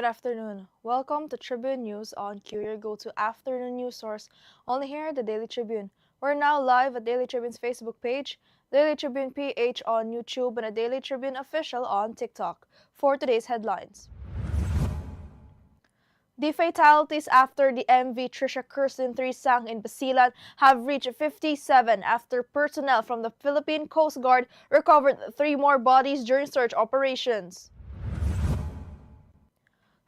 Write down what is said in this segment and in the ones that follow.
afternoon. Welcome to Tribune News on Q, your go-to afternoon news source, only here at the Daily Tribune. We're now live at Daily Tribune's Facebook page, Daily Tribune PH on YouTube, and a Daily Tribune official on TikTok. For today's headlines. The fatalities after the MV Trisha Kirsten 3 sank in Basilan have reached 57 after personnel from the Philippine Coast Guard recovered 3 more bodies during search operations.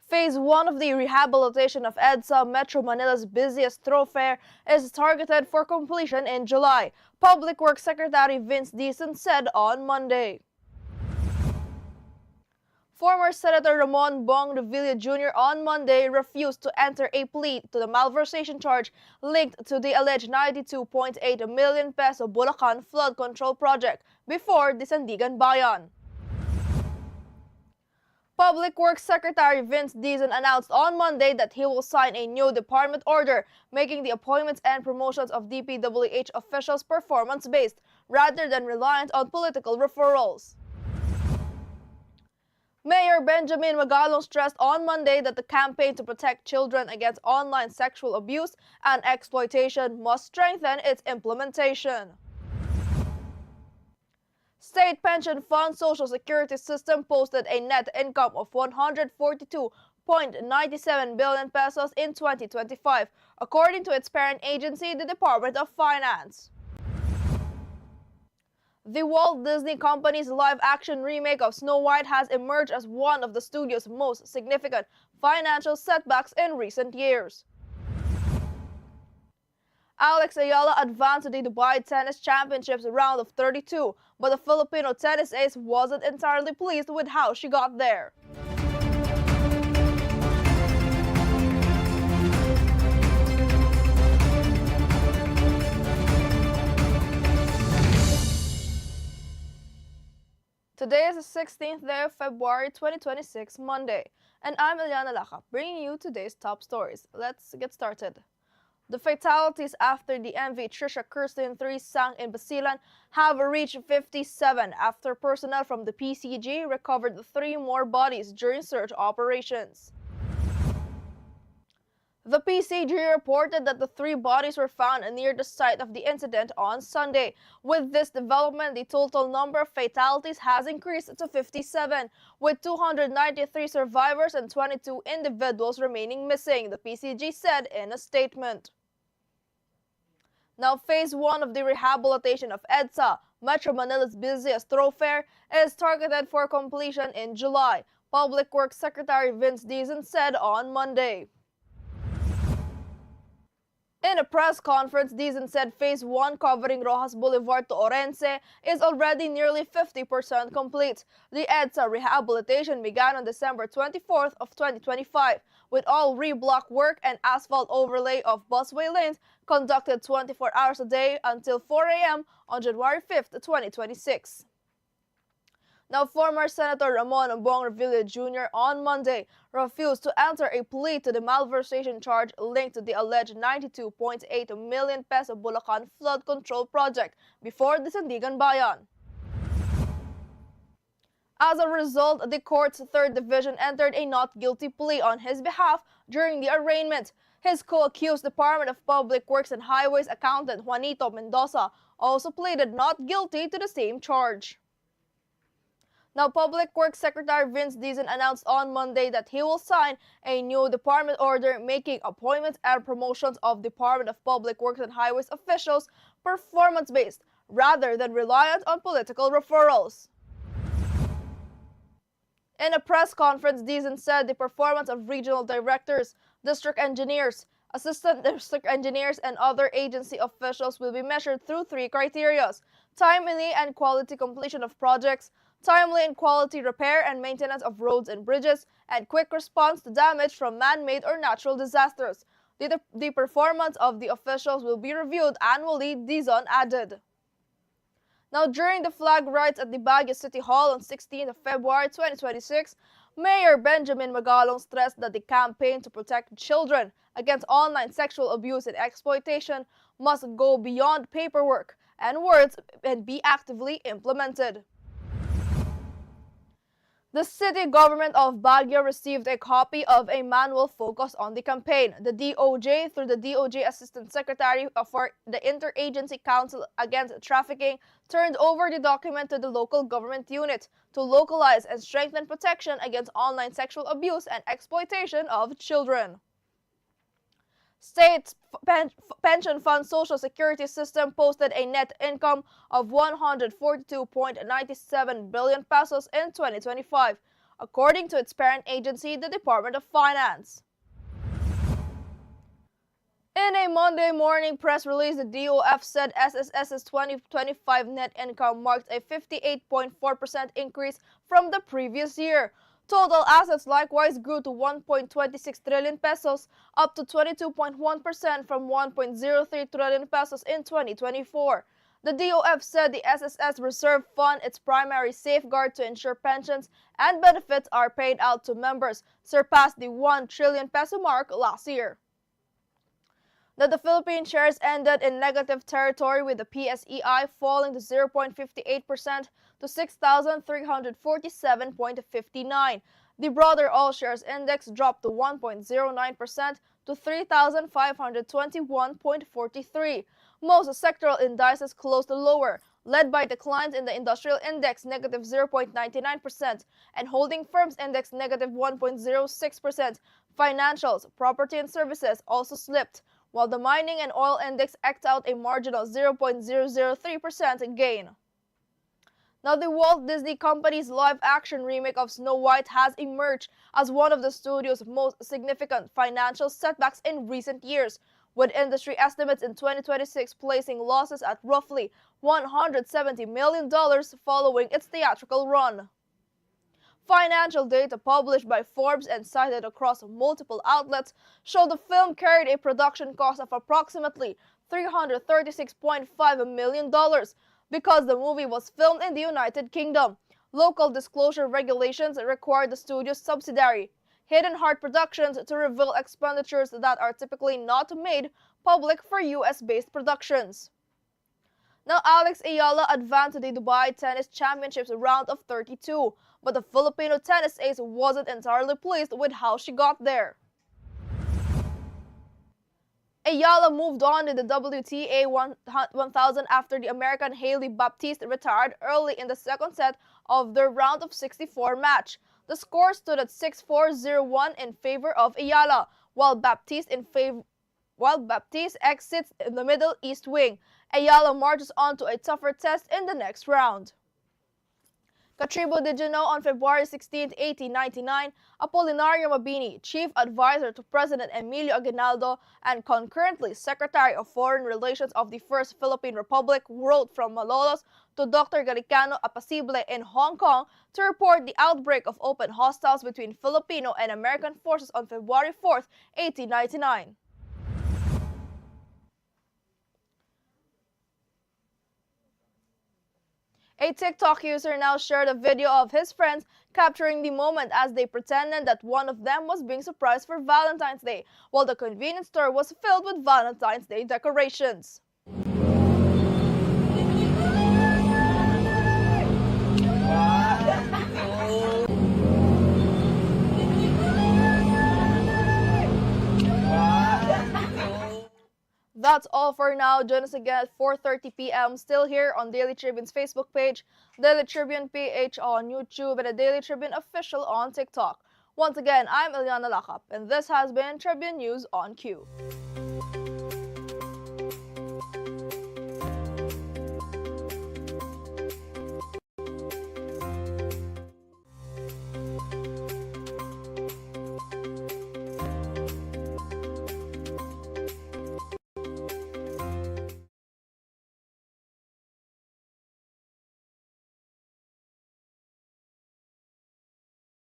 Phase 1 of the rehabilitation of EDSA, Metro Manila's busiest thoroughfare, is targeted for completion in July, Public Works Secretary Vince Dizon said on Monday. Former Senator Ramon Bong Revilla Jr. on Monday refused to enter a plea to the malversation charge linked to the alleged 92.8 million peso Bulacan flood control project before the Sandigan Bayan. Public Works Secretary Vince Dizon announced on Monday that he will sign a new department order making the appointments and promotions of DPWH officials performance-based rather than reliant on political referrals. Mayor Benjamin Magalong stressed on Monday that the campaign to protect children against online sexual abuse and exploitation must strengthen its implementation. State Pension Fund Social Security System posted a net income of 142.97 billion pesos in 2025, according to its parent agency, the Department of Finance. The Walt Disney Company's live-action remake of Snow White has emerged as one of the studio's most significant financial setbacks in recent years. Alex Ayala advanced to the Dubai Tennis Championships round of 32, but the Filipino tennis ace wasn't entirely pleased with how she got there. Today is the 16th day of February 2026, Monday, and I'm Eliana Lacap, bringing you today's top stories. Let's get started. The fatalities after the MV Trisha Kirsten 3 sank in Basilan have reached 57 after personnel from the PCG recovered 3 more bodies during search operations. The PCG reported that the 3 bodies were found near the site of the incident on Sunday. With this development, the total number of fatalities has increased to 57, with 293 survivors and 22 individuals remaining missing, the PCG said in a statement. Now, Phase 1 of the rehabilitation of EDSA, Metro Manila's busiest thoroughfare, is targeted for completion in July, Public Works Secretary Vince Dizon said on Monday. In a press conference, Dizon said Phase 1 covering Rojas Boulevard to Orense is already nearly 50% complete. The EDSA rehabilitation began on December 24th of 2025, with all reblock work and asphalt overlay of busway lanes conducted 24 hours a day until 4 a.m. on January 5th, 2026. Now, former Senator Ramon Bong Revilla Jr. on Monday refused to enter a plea to the malversation charge linked to the alleged 92.8 million peso Bulacan flood control project before the Sandigan Bayan. As a result, the court's 3rd Division entered a not guilty plea on his behalf during the arraignment. His co-accused Department of Public Works and Highways accountant Juanito Mendoza also pleaded not guilty to the same charge. Now, Public Works Secretary Vince Dizon announced on Monday that he will sign a new department order making appointments and promotions of Department of Public Works and Highways officials performance-based rather than reliant on political referrals. In a press conference, Dizon said the performance of regional directors, district engineers, assistant district engineers, and other agency officials will be measured through 3 criteria: timely and quality completion of projects, timely and quality repair and maintenance of roads and bridges, and quick response to damage from man-made or natural disasters. The performance of the officials will be reviewed annually, Dizon added. Now, during the flag rites at the Baguio City Hall on 16th of February 2026, Mayor Benjamin Magalong stressed that the campaign to protect children against online sexual abuse and exploitation must go beyond paperwork and words and be actively implemented. The city government of Baguio received a copy of a manual focused on the campaign. The DOJ, through the DOJ Assistant Secretary for the Interagency Council Against Trafficking, turned over the document to the local government unit to localize and strengthen protection against online sexual abuse and exploitation of children. State's pension fund social security system posted a net income of 142.97 billion pesos in 2025, according to its parent agency, the Department of Finance. In a Monday morning press release, the DOF said SSS's 2025 net income marked a 58.4% increase from the previous year. Total assets likewise grew to 1.26 trillion pesos, up to 22.1% from 1.03 trillion pesos in 2024. The DOF said the SSS Reserve Fund, its primary safeguard to ensure pensions and benefits are paid out to members, surpassed the 1 trillion peso mark last year. That the Philippine shares ended in negative territory, with the PSEI falling to 0.58% to 6,347.59. The broader all shares index dropped to 1.09% to 3,521.43. Most sectoral indices closed lower, led by declines in the industrial index negative 0.99% and holding firms index negative 1.06%. Financials, property and services also slipped, while the mining and oil index eked out a marginal 0.003% gain. Now, the Walt Disney Company's live-action remake of Snow White has emerged as one of the studio's most significant financial setbacks in recent years, with industry estimates in 2026 placing losses at roughly $170 million following its theatrical run. Financial data published by Forbes and cited across multiple outlets show the film carried a production cost of approximately $336.5 million because the movie was filmed in the United Kingdom. Local disclosure regulations require the studio's subsidiary, Hidden Heart Productions, to reveal expenditures that are typically not made public for US-based productions. Now, Alex Ayala advanced to the Dubai Tennis Championships round of 32, but the Filipino tennis ace wasn't entirely pleased with how she got there. Ayala moved on to the WTA 1000 after the American Hailey Baptiste retired early in the second set of their round of 64 match. The score stood at 6-4, 0-1 in favor of Ayala, while Baptiste exits in the Middle East wing. Ayala marches on to a tougher test in the next round. Katribo, did you know on February 16, 1899, Apolinario Mabini, chief advisor to President Emilio Aguinaldo and concurrently Secretary of Foreign Relations of the First Philippine Republic, wrote from Malolos to Dr. Garicano Apacible in Hong Kong to report the outbreak of open hostiles between Filipino and American forces on February 4, 1899. A TikTok user now shared a video of his friends capturing the moment as they pretended that one of them was being surprised for Valentine's Day, while the convenience store was filled with Valentine's Day decorations. That's all for now. Join us again at 4:30 p.m. still here on Daily Tribune's Facebook page, Daily Tribune PH on YouTube, and the Daily Tribune Official on TikTok. Once again, I'm Eliana Lacap, and this has been Tribune News on Cue.